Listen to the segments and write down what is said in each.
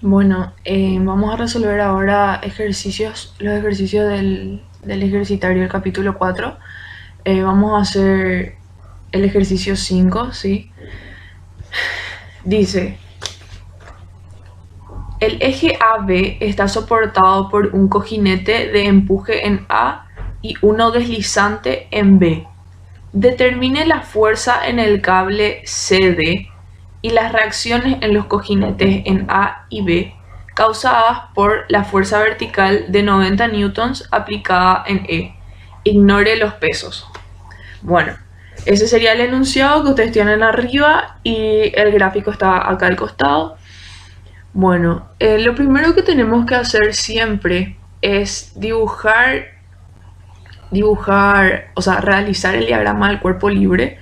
Bueno, vamos a resolver ahora los ejercicios del ejercitario del capítulo 4. Vamos a hacer el ejercicio 5, ¿sí? Dice, el eje AB está soportado por un cojinete de empuje en A y uno deslizante en B. Determine la fuerza en el cable CD y las reacciones en los cojinetes en A y B causadas por la fuerza vertical de 90 newtons aplicada en E. Ignore los pesos. Bueno, ese sería el enunciado que ustedes tienen arriba y el gráfico está acá al costado. Bueno, lo primero que tenemos que hacer siempre es realizar el diagrama del cuerpo libre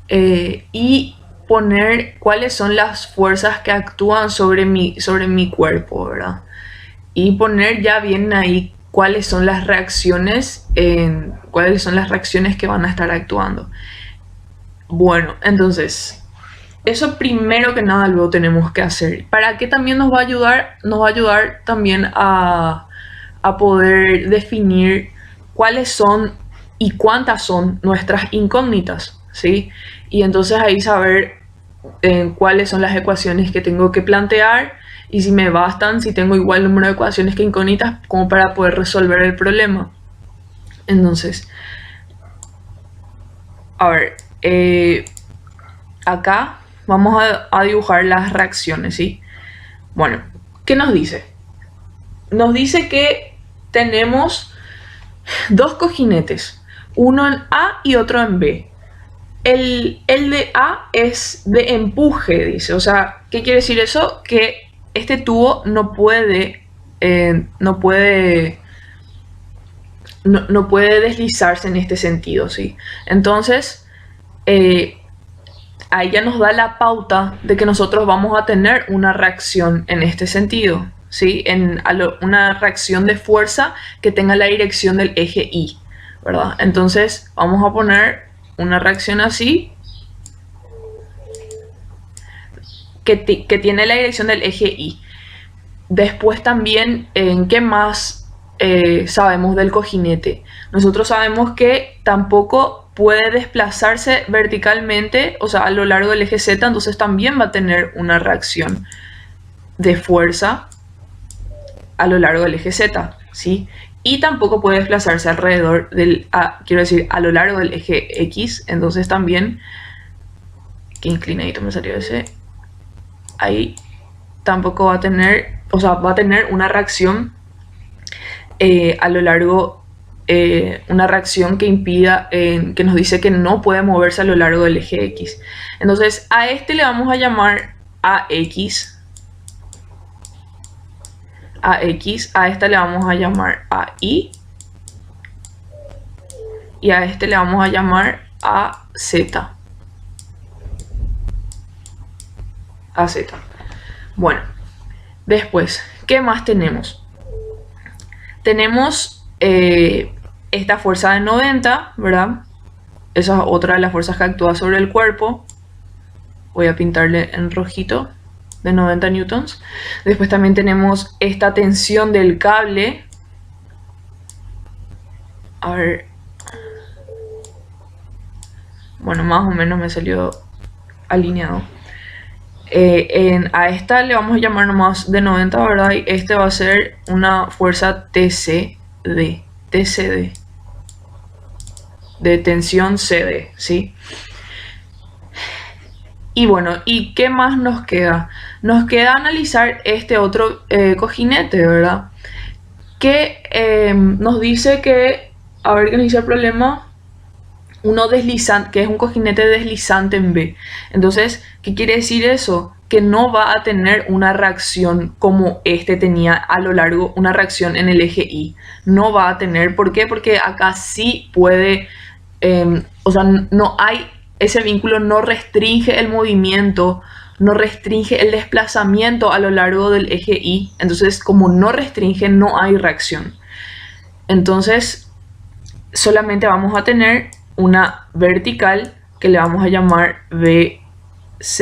y poner cuáles son las fuerzas que actúan sobre mi cuerpo, ¿verdad? Y poner ya bien ahí cuáles son las reacciones que van a estar actuando. Bueno, entonces, eso primero que nada luego tenemos que hacer. ¿Para qué también nos va a ayudar? Nos va a ayudar también a poder definir cuáles son y cuántas son nuestras incógnitas, ¿sí? Y entonces ahí saber cuáles son las ecuaciones que tengo que plantear y si me bastan, si tengo igual número de ecuaciones que incógnitas como para poder resolver el problema. Entonces, a ver, acá vamos a dibujar las reacciones, ¿sí? Bueno, ¿qué nos dice? Nos dice que tenemos dos cojinetes, uno en A y otro en B. El de A es de empuje, dice. O sea, ¿qué quiere decir eso? Que este tubo no puede deslizarse en este sentido, ¿sí? Entonces, ahí ya nos da la pauta de que nosotros vamos a tener una reacción en este sentido, ¿sí? Una reacción de fuerza que tenga la dirección del eje Y, ¿verdad? Entonces, vamos a poner una reacción así, que tiene la dirección del eje Y. Después también, ¿en qué más sabemos del cojinete? Nosotros sabemos que tampoco puede desplazarse verticalmente, o sea, a lo largo del eje Z, entonces también va a tener una reacción de fuerza a lo largo del eje Z, ¿sí? Y tampoco puede desplazarse alrededor a lo largo del eje X, entonces también, qué inclinadito me salió ese, ahí tampoco va a tener, o sea, va a tener una reacción a lo largo, una reacción que impida, que nos dice que no puede moverse a lo largo del eje X. Entonces a este le vamos a llamar AX, a esta le vamos a llamar AI y a este le vamos a llamar AZ. Bueno, después, ¿qué más tenemos? Tenemos esta fuerza de 90, ¿verdad? Esa es otra de las fuerzas que actúa sobre el cuerpo. Voy a pintarle en rojito, de 90 newtons. Después también tenemos esta tensión del cable. A ver. Bueno, más o menos me salió alineado. A esta le vamos a llamar nomás de 90, ¿verdad? Y este va a ser una fuerza TCD, de tensión CD, ¿sí? Y bueno, ¿y qué más nos queda? Nos queda analizar este otro cojinete, ¿verdad? Que nos dice que, a ver qué nos dice el problema, uno deslizante, que es un cojinete deslizante en B. Entonces, ¿qué quiere decir eso? Que no va a tener una reacción como este tenía a lo largo, una reacción en el eje Y. No va a tener, ¿por qué? Porque acá sí puede, o sea, no hay, ese vínculo no restringe el movimiento, no restringe el desplazamiento a lo largo del eje Y. Entonces, como no restringe, no hay reacción. Entonces, solamente vamos a tener una vertical que le vamos a llamar BZ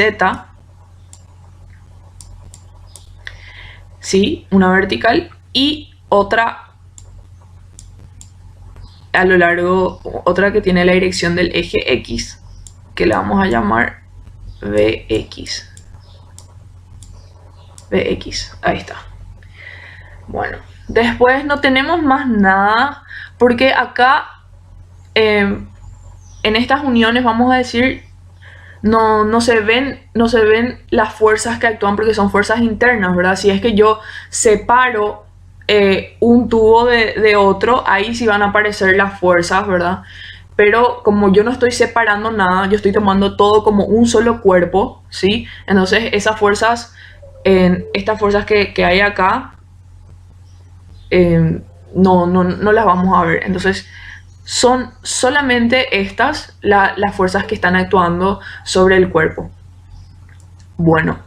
¿sí? Una vertical y otra a lo largo, otra que tiene la dirección del eje X, que le vamos a llamar VX. VX, ahí está. Bueno, después no tenemos más nada, porque acá en estas uniones, vamos a decir, no se ven las fuerzas que actúan porque son fuerzas internas, ¿verdad? Si es que yo separo un tubo de otro, ahí sí van a aparecer las fuerzas, ¿verdad? Pero como yo no estoy separando nada, yo estoy tomando todo como un solo cuerpo, ¿sí? Entonces esas fuerzas, estas fuerzas que hay acá, no las vamos a ver. Entonces son solamente estas las fuerzas que están actuando sobre el cuerpo. Bueno,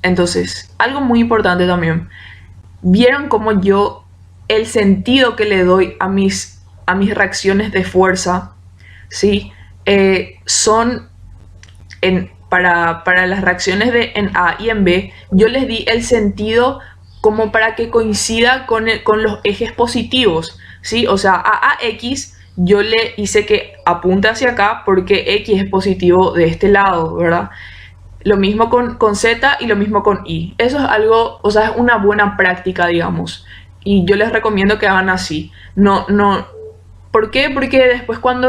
entonces, algo muy importante también. ¿Vieron cómo yo, el sentido que le doy a mis reacciones de fuerza, ¿sí? Son, para las reacciones en A y en B, yo les di el sentido como para que coincida con los ejes positivos, ¿sí? O sea, a AX yo le hice que apunte hacia acá porque X es positivo de este lado, ¿verdad? Lo mismo con Z y lo mismo con Y. Eso es algo, o sea, es una buena práctica, digamos. Y yo les recomiendo que hagan así. ¿Por qué? Porque después cuando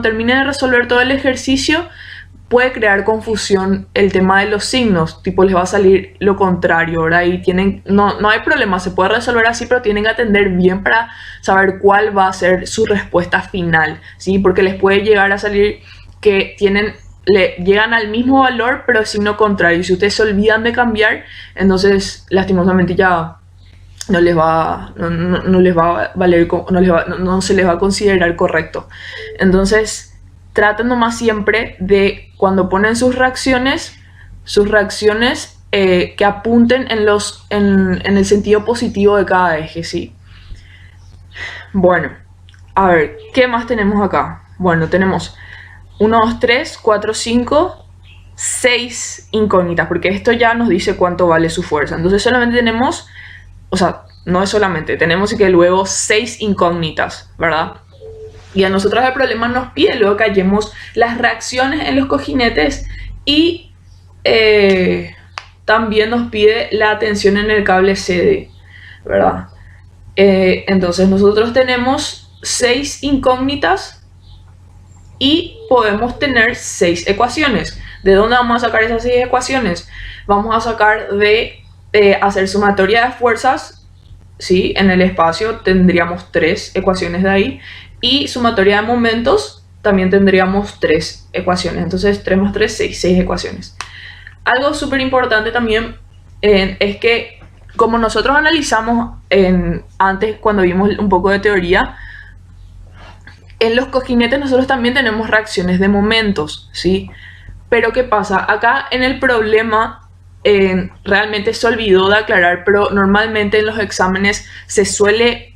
termine de resolver todo el ejercicio, puede crear confusión el tema de los signos, tipo les va a salir lo contrario, ¿verdad? Y no hay problema, se puede resolver así, pero tienen que atender bien para saber cuál va a ser su respuesta final, ¿sí? Porque les puede llegar a salir que llegan al mismo valor, pero signo contrario. Y si ustedes se olvidan de cambiar, entonces lastimosamente ya no les va a valer, no se les va a considerar correcto. Entonces traten nomás siempre de, cuando ponen sus reacciones que apunten en el sentido positivo de cada eje, ¿sí? Bueno, a ver, ¿qué más tenemos acá? Bueno, tenemos 1, 2, 3, 4, 5, 6 incógnitas, porque esto ya nos dice cuánto vale su fuerza. Entonces solamente tenemos, o sea, no es solamente, tenemos que luego 6 incógnitas, ¿verdad? Y a nosotros el problema nos pide luego que hallemos las reacciones en los cojinetes y también nos pide la tensión en el cable CD, ¿verdad? Entonces nosotros tenemos 6 incógnitas y podemos tener 6 ecuaciones. ¿De dónde vamos a sacar esas 6 ecuaciones? Vamos a sacar de hacer sumatoria de fuerzas, ¿sí? En el espacio tendríamos 3 ecuaciones de ahí. Y sumatoria de momentos, también tendríamos 3 ecuaciones. Entonces 3 más 3, 6 ecuaciones. Algo súper importante también es que, como nosotros analizamos antes cuando vimos un poco de teoría, en los cojinetes nosotros también tenemos reacciones de momentos, ¿sí? Pero ¿qué pasa? Acá en el problema realmente se olvidó de aclarar, pero normalmente en los exámenes se suele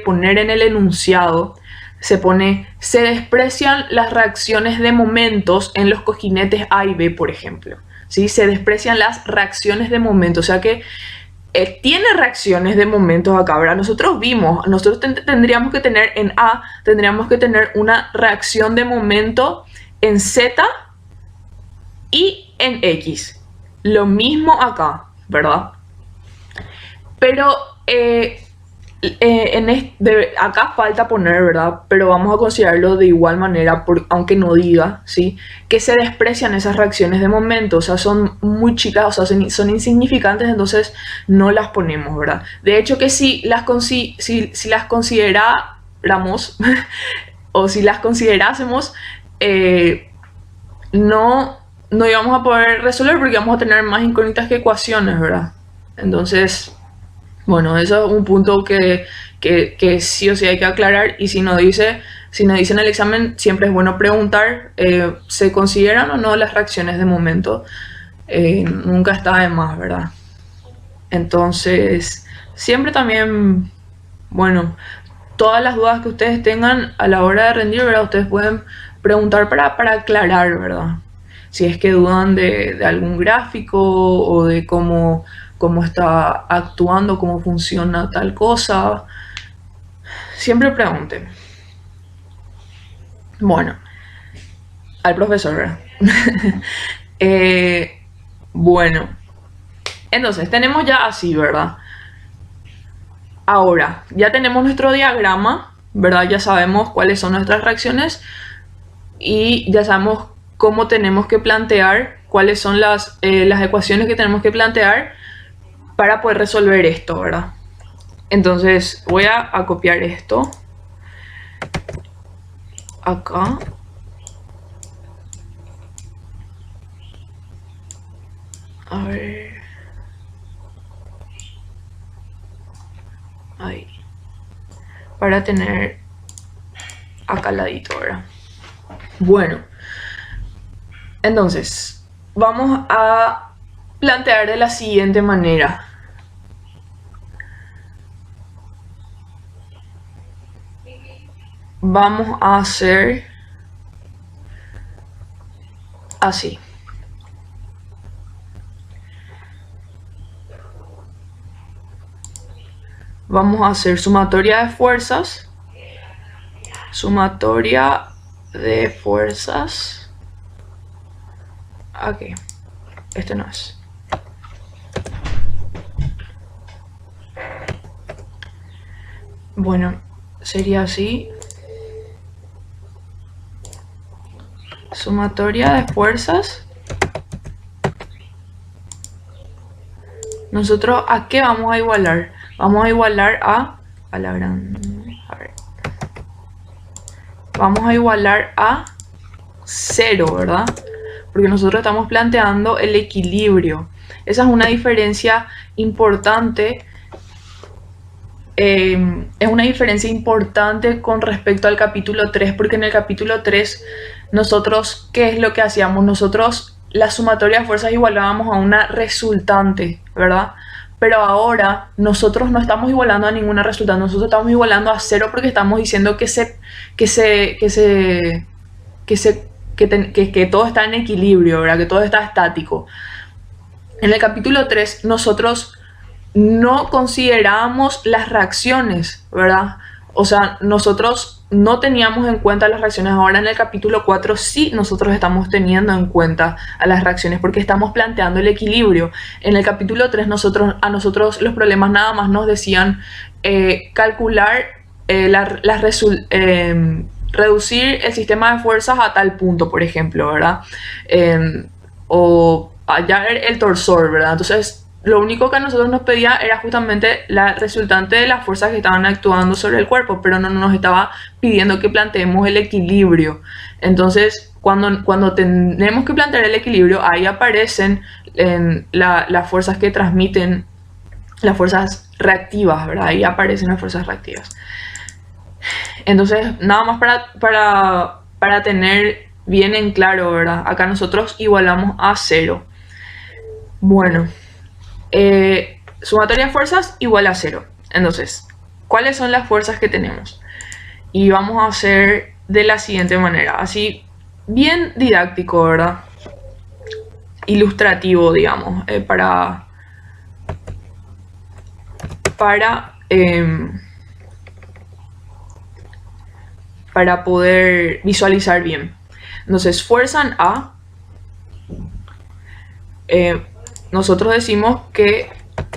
poner en el enunciado, se desprecian las reacciones de momentos en los cojinetes A y B, por ejemplo, ¿sí? Se desprecian las reacciones de momento, o sea que tiene reacciones de momentos acá, ¿verdad? Nosotros tendríamos que tener en A, tendríamos que tener una reacción de momento en Z y en X. Lo mismo acá, ¿verdad? Pero acá falta poner, ¿verdad? Pero vamos a considerarlo de igual manera, aunque no diga, ¿sí? Que se desprecian esas reacciones de momento, o sea, son muy chicas, o sea, son insignificantes, entonces no las ponemos, ¿verdad? De hecho que si las consideráramos o si las considerásemos, no íbamos a poder resolver porque vamos a tener más incógnitas que ecuaciones, ¿verdad? Entonces, bueno, eso es un punto que sí o sí hay que aclarar, y si no dice en el examen, siempre es bueno preguntar, ¿se consideran o no las reacciones de momento? Nunca está de más, ¿verdad? Entonces, siempre también, bueno, todas las dudas que ustedes tengan a la hora de rendir, ¿verdad? Ustedes pueden preguntar para aclarar, ¿verdad? si es que dudan de algún gráfico o de cómo está actuando, cómo funciona tal cosa, siempre pregunten. Bueno, al profesor, ¿verdad? Bueno, entonces tenemos ya así, ¿verdad? Ahora, ya tenemos nuestro diagrama, ¿verdad? Ya sabemos cuáles son nuestras reacciones y ya sabemos cómo tenemos que plantear, cuáles son las ecuaciones que tenemos que plantear para poder resolver esto, ¿verdad? Entonces voy a copiar esto acá. A ver. Ahí. Para tener acá al ladito, ¿verdad? Bueno. Entonces, vamos a plantear de la siguiente manera. Vamos a hacer así. Vamos a hacer sumatoria de fuerzas. Sumatoria de fuerzas. Ok. Este no es. Bueno, sería así. Sumatoria de fuerzas. Nosotros, ¿a qué vamos a igualar? Vamos a igualar a la gran... A ver. Vamos a igualar a 0, ¿verdad? Porque nosotros estamos planteando el equilibrio. Esa es una diferencia importante. Es una diferencia importante con respecto al capítulo 3, porque en el capítulo 3 nosotros, ¿qué es lo que hacíamos? Nosotros la sumatoria de fuerzas igualábamos a una resultante, ¿verdad? Pero ahora nosotros no estamos igualando a ninguna resultante, nosotros estamos igualando a 0 porque estamos diciendo que todo está en equilibrio, ¿verdad? Que todo está estático. En el capítulo 3 nosotros no considerábamos las reacciones, ¿verdad? O sea, nosotros no teníamos en cuenta las reacciones. Ahora en el capítulo 4 sí nosotros estamos teniendo en cuenta a las reacciones porque estamos planteando el equilibrio. En el capítulo 3 a nosotros los problemas nada más nos decían calcular reducir el sistema de fuerzas a tal punto, por ejemplo, ¿verdad? O hallar el torsor, ¿verdad? Entonces, lo único que a nosotros nos pedía era justamente la resultante de las fuerzas que estaban actuando sobre el cuerpo, pero no nos estaba pidiendo que planteemos el equilibrio. Entonces, cuando tenemos que plantear el equilibrio, ahí aparecen las fuerzas que transmiten, las fuerzas reactivas, ¿verdad? Ahí aparecen las fuerzas reactivas. Entonces, nada más para tener bien en claro, ¿verdad? Acá nosotros igualamos a 0. Bueno, sumatoria de fuerzas igual a 0. Entonces, ¿cuáles son las fuerzas que tenemos? Y vamos a hacer de la siguiente manera, así bien didáctico, ¿verdad? Ilustrativo, digamos, para poder visualizar bien. Entonces, fuerza en A, nosotros decimos que,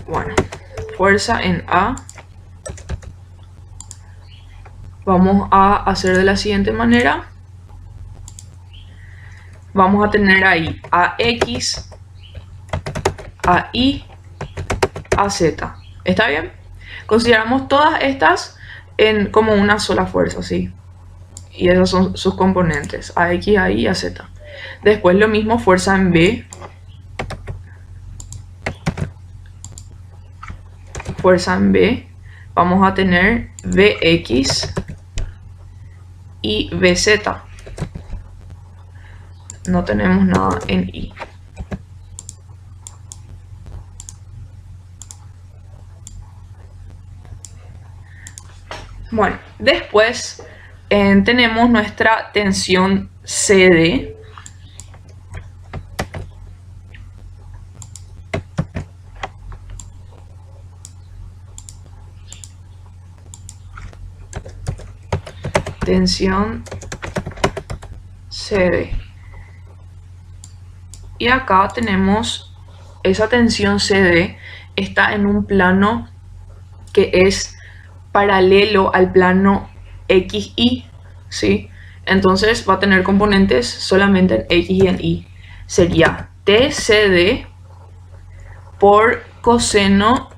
bueno, fuerza en A, vamos a hacer de la siguiente manera. Vamos a tener ahí AX, AI, AZ. ¿Está bien? Consideramos todas estas como una sola fuerza, ¿sí? Y esos son sus componentes, AX, AI y AZ. Después lo mismo, fuerza en B. Fuerza en B. Vamos a tener Vx y Vz. No tenemos nada en I. Bueno, después tenemos nuestra tensión CD. tensión CD. Y acá tenemos esa tensión CD, está en un plano que es paralelo al plano XY, ¿sí? Entonces va a tener componentes solamente en X y en Y. Sería TCD por coseno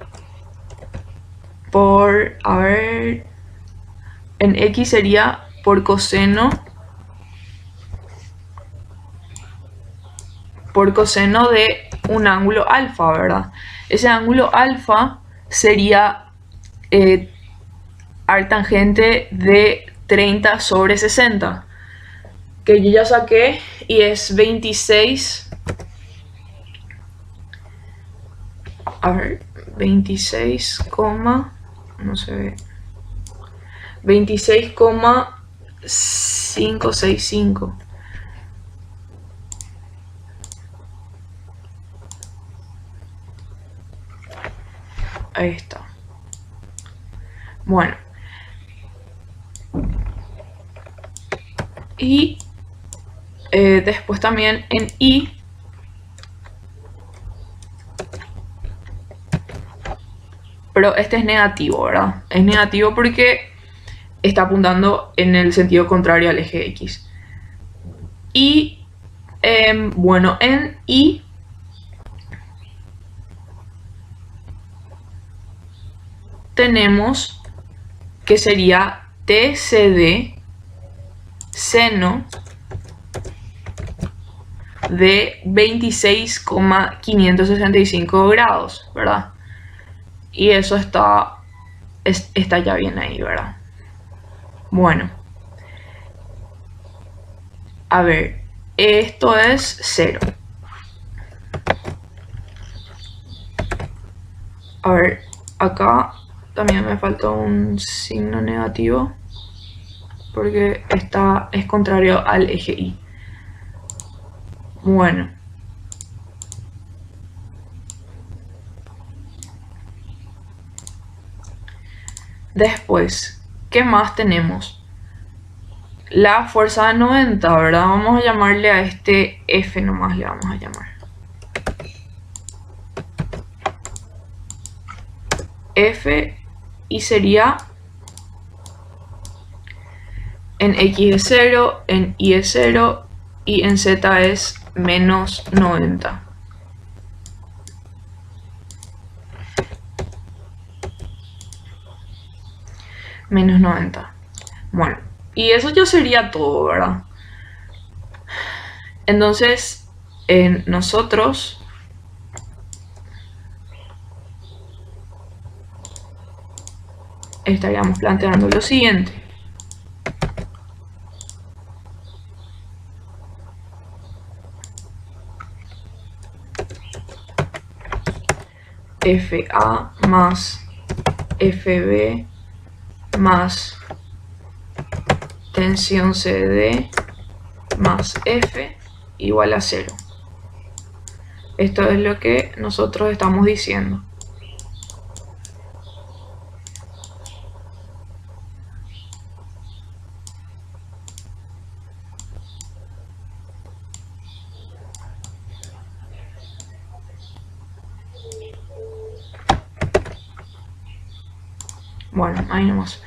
por, a ver, en X sería por coseno de un ángulo alfa, ¿verdad? Ese ángulo alfa sería arctangente de 30 sobre 60, que yo ya saqué, y es 26, a ver, 26, no se ve, 26,565. Ahí está. Bueno. Y después también en Y pero este es negativo, ¿verdad? Es negativo porque está apuntando en el sentido contrario al eje X. Y bueno, en Y tenemos que sería TCD seno de 26,565 grados, ¿verdad? Y eso está ya bien ahí, ¿verdad? Bueno, a ver, esto es 0. A ver, acá también me falta un signo negativo porque es contrario al eje Y. Bueno. Después, ¿qué más tenemos? La fuerza de 90, ¿verdad? Vamos a llamarle a este F nomás, le vamos a llamar. F, y sería en X es 0, en Y es 0 y en Z es menos 90. Menos 90. Bueno, y eso ya sería todo, ¿verdad? Entonces, nosotros estaríamos planteando lo siguiente. FA más FB más tensión CD más F igual a 0. Esto es lo que nosotros estamos diciendo. Bueno, ahí nomás.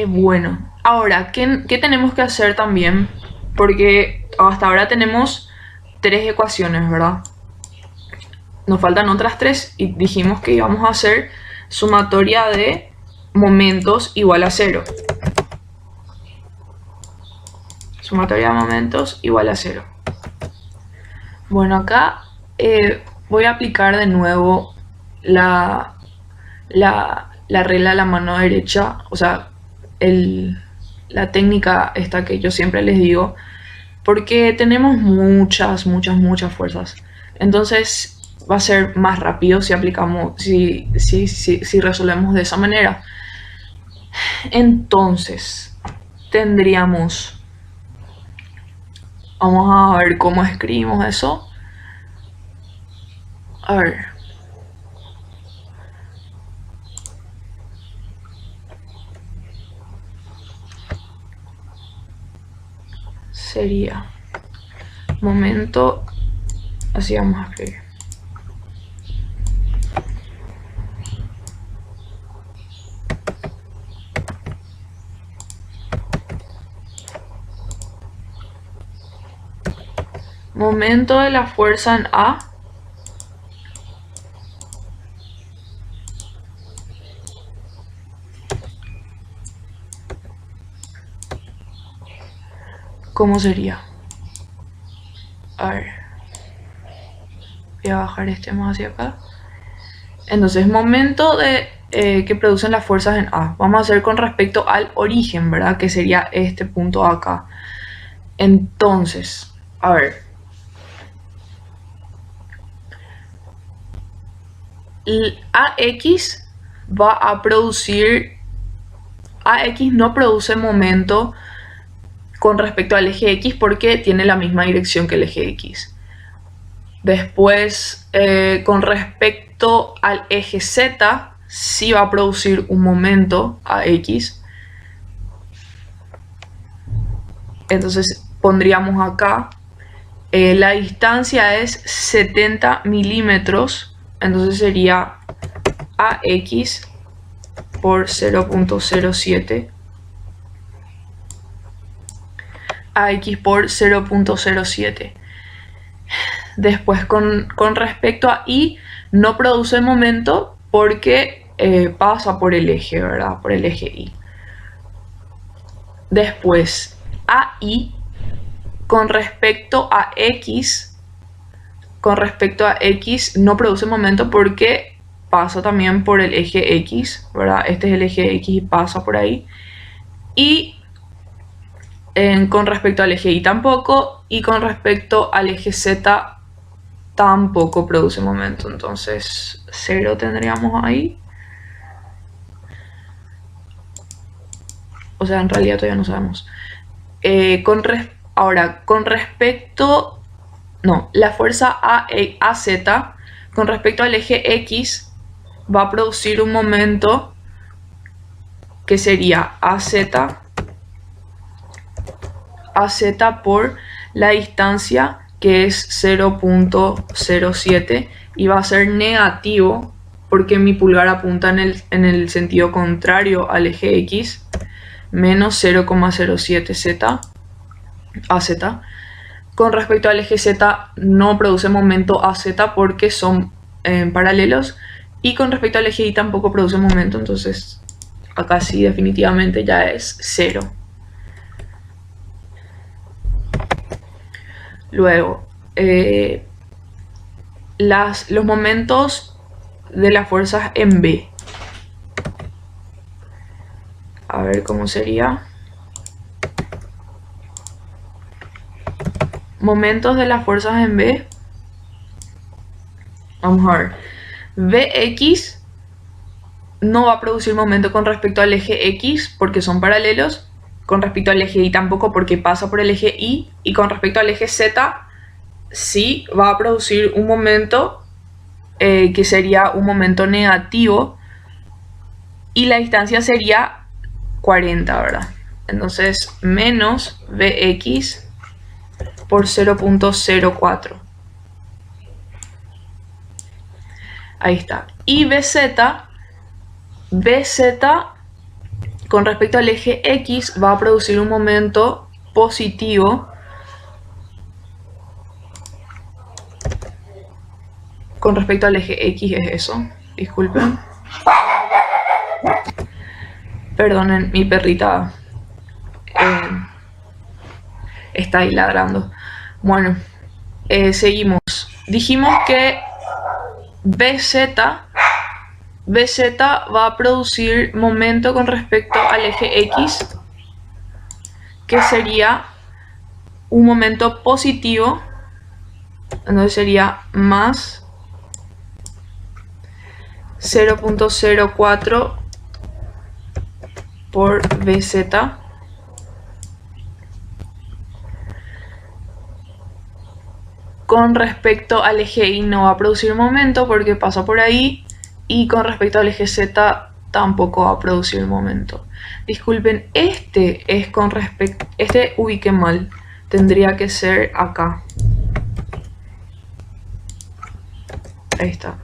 Bueno, ahora, ¿qué tenemos que hacer también? Porque hasta ahora tenemos 3 ecuaciones, ¿verdad? Nos faltan otras 3 y dijimos que íbamos a hacer sumatoria de momentos igual a 0. Sumatoria de momentos igual a 0. Bueno, acá voy a aplicar de nuevo la regla de la mano derecha, o sea, la técnica esta que yo siempre les digo, porque tenemos muchas fuerzas. Entonces va a ser más rápido si aplicamos, si resolvemos de esa manera. Entonces tendríamos, vamos a ver cómo escribimos eso. A ver. sería momento, así vamos a escribir. Momento de la fuerza en A ¿cómo sería? A ver, voy a bajar este más hacia acá. Entonces, momento de que producen las fuerzas en A. Vamos a hacer con respecto al origen, ¿verdad? Que sería este punto acá. Entonces, a ver. AX va a producir... AX no produce momento con respecto al eje X porque tiene la misma dirección que el eje X. Después, con respecto al eje Z, sí va a producir un momento AX. Entonces pondríamos acá, la distancia es 70 milímetros, entonces sería AX por 0.07. AX por 0.07. Después con respecto a Y, no produce momento porque pasa por el eje, ¿verdad? Por el eje Y. Después, AI con respecto a X no produce momento porque pasa también por el eje X, ¿verdad? Este es el eje X y pasa por ahí. Y con respecto al eje Y tampoco, y con respecto al eje Z tampoco produce momento, entonces 0 tendríamos ahí. O sea, en realidad todavía no sabemos. Ahora, con respecto... No, la fuerza AZ con respecto al eje X va a producir un momento que sería AZ por la distancia, que es 0.07, y va a ser negativo porque mi pulgar apunta en el sentido contrario al eje X, menos 0.07 Z, AZ. Con respecto al eje Z no produce momento AZ porque son paralelos, y con respecto al eje Y tampoco produce momento, entonces acá sí definitivamente ya es 0. Luego, los momentos de las fuerzas en B. A ver cómo sería. Momentos de las fuerzas en B. Vamos a ver. Vx no va a producir momento con respecto al eje X porque son paralelos. Con respecto al eje Y tampoco porque pasa por el eje Y. Y con respecto al eje Z sí va a producir un momento que sería un momento negativo. Y la distancia sería 40, ¿verdad? Entonces menos Vx por 0.04. Ahí está. Y BZ con respecto al eje X va a producir un momento positivo con respecto al eje X, es eso. Disculpen. Perdonen, mi perrita está ahí ladrando. Bueno, seguimos. Dijimos que BZ va a producir momento con respecto al eje X, que sería un momento positivo, entonces sería más 0.04 por BZ. Con respecto al eje Y no va a producir momento porque pasa por ahí, y con respecto al eje Z tampoco va a producir momento. Disculpen, este es con respecto, este ubiqué mal, tendría que ser acá. Ahí está.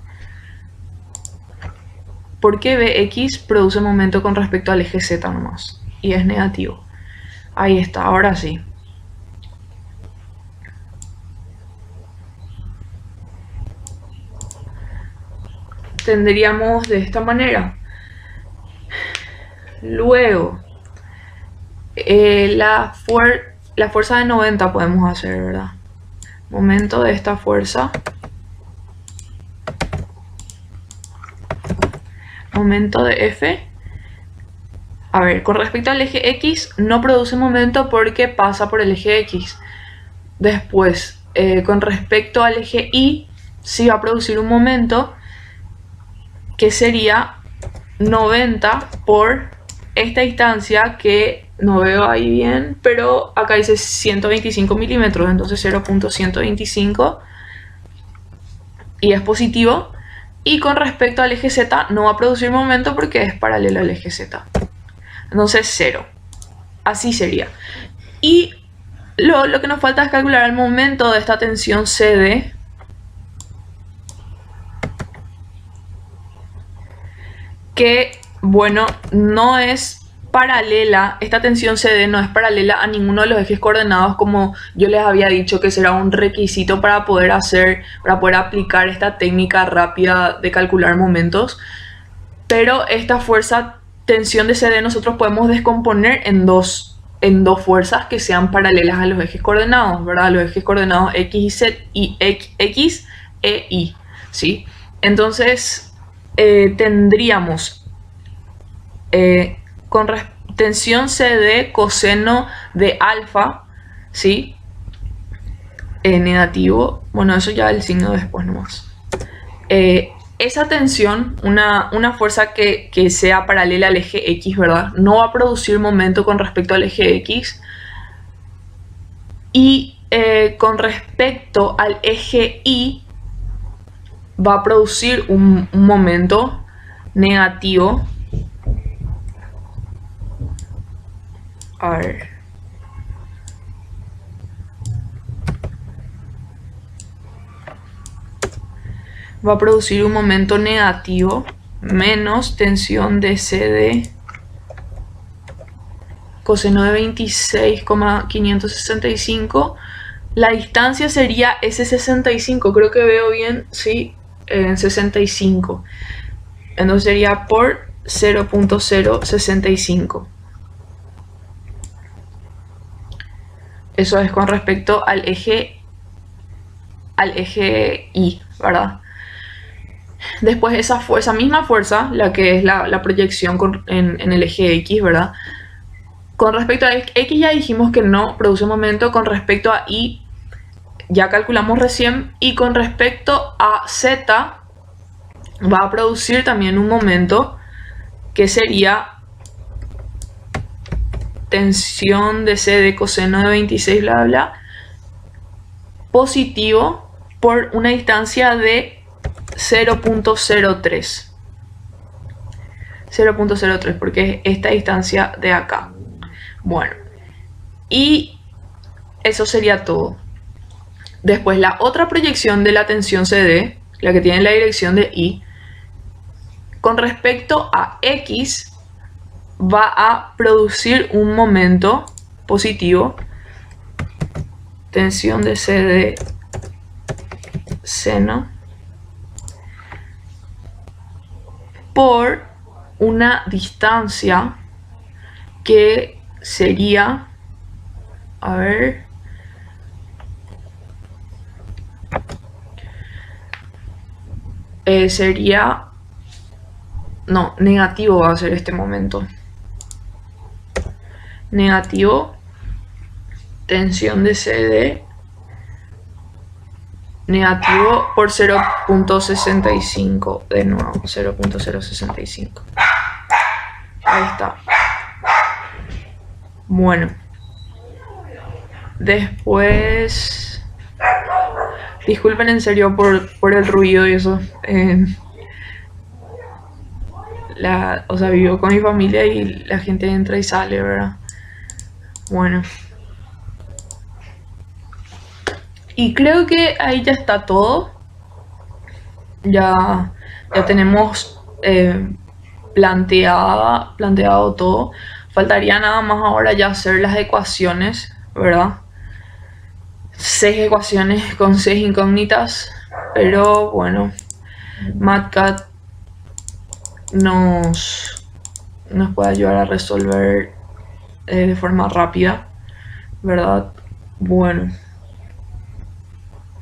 Porque Bx produce momento con respecto al eje Z nomás. Y es negativo. Ahí está, ahora sí. Tendríamos de esta manera. Luego, la fuerza de 90 podemos hacer, ¿verdad? Momento de esta fuerza. Momento de F. A ver, con respecto al eje X, no produce momento porque pasa por el eje X. Después, con respecto al eje Y, sí va a producir un momento que sería 90 por esta distancia que no veo ahí bien, pero acá dice 125 milímetros, entonces 0.125 y es positivo. Y con respecto al eje Z no va a producir momento porque es paralelo al eje Z. Entonces 0. Así sería. Y lo que nos falta es calcular el momento de esta tensión CD. Que, bueno, no es paralela, esta tensión CD no es paralela a ninguno de los ejes coordenados, como yo les había dicho que será un requisito para poder aplicar esta técnica rápida de calcular momentos. Pero esta fuerza tensión de CD nosotros podemos descomponer en dos fuerzas que sean paralelas a los ejes coordenados, ¿verdad? Los ejes coordenados X y Z y X e Y, ¿sí? Entonces tendríamos con tensión CD coseno de alfa, ¿sí? Negativo, bueno, eso ya el signo después nomás. Esa tensión, una fuerza que sea paralela al eje X, ¿verdad? No va a producir momento con respecto al eje X. Y con respecto al eje Y, va a producir un momento negativo. A ver. Va a producir un momento negativo menos tensión de CD coseno de 26,565. La distancia sería S65, creo que veo bien, sí, en 65. Entonces sería por 0.065. Eso es con respecto al eje Y, ¿verdad? Después esa misma fuerza, la que es la proyección en el eje X, ¿verdad? Con respecto a X ya dijimos que no produce momento, con respecto a Y ya calculamos recién, y con respecto a Z va a producir también un momento que sería tensión de C de coseno de 26 bla bla positivo por una distancia de 0.03 porque es esta distancia de acá. Bueno, y eso sería todo. Después la otra proyección de la tensión CD, la que tiene la dirección de Y, con respecto a X va a producir un momento positivo, tensión de CD seno, por una distancia que sería, a ver, sería, no, negativo va a ser este momento. Negativo, tensión de CD, negativo por 0.65, de nuevo, 0.065. Ahí está. Bueno. Después... Disculpen en serio por el ruido y eso. O sea, vivo con mi familia y la gente entra y sale, ¿verdad? Bueno. Y creo que ahí ya está todo. Ya tenemos planteado todo. Faltaría nada más ahora ya hacer las ecuaciones, ¿verdad? 6 ecuaciones con 6 incógnitas, pero bueno, MATCAD nos puede ayudar a resolver de forma rápida, ¿verdad? Bueno,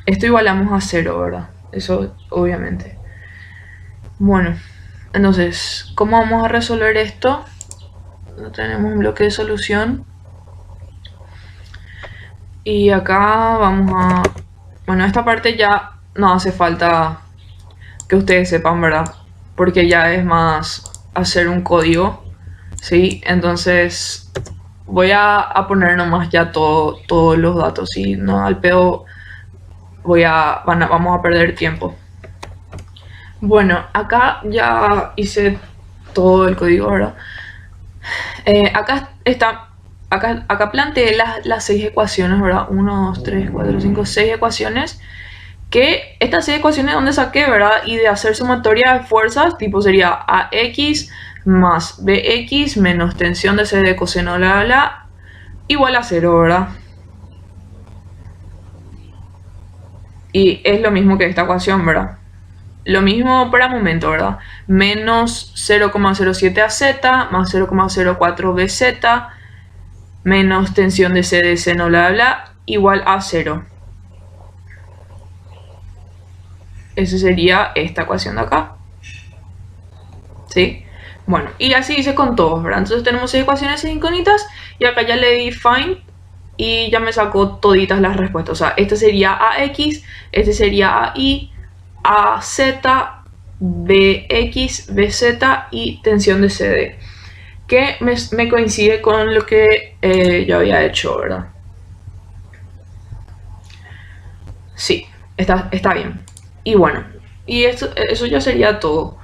esto igualamos a 0, ¿verdad? Eso obviamente. Bueno, entonces, ¿cómo vamos a resolver esto? Tenemos un bloque de solución. Y acá vamos a... Bueno, esta parte ya no hace falta que ustedes sepan, ¿verdad? Porque ya es más hacer un código, ¿sí? Entonces voy a poner nomás ya todos los datos, ¿sí? No al pedo vamos a perder tiempo. Bueno, acá ya hice todo el código, ¿verdad? Acá planteé las 6 ecuaciones, ¿verdad? 1, 2, 3, 4, 5, 6 ecuaciones. Que estas 6 ecuaciones donde saqué, ¿verdad? Y de hacer sumatoria de fuerzas, tipo sería AX más BX menos tensión de C de coseno igual a 0, ¿verdad? Y es lo mismo que esta ecuación, ¿verdad? Lo mismo para momento, ¿verdad? Menos 0,07 AZ más 0,04 BZ menos tensión de C de seno igual a 0. Esa sería esta ecuación de acá. ¿Sí? Bueno, y así hice con todos, ¿verdad? Entonces tenemos 6 ecuaciones incógnitas y acá ya le di find y ya me sacó toditas las respuestas. O sea, este sería AX, este sería AI, AZ, BX, BZ y tensión de CD. Que me coincide con lo que yo había hecho, ¿verdad? Sí, está bien. Y bueno, y eso ya sería todo.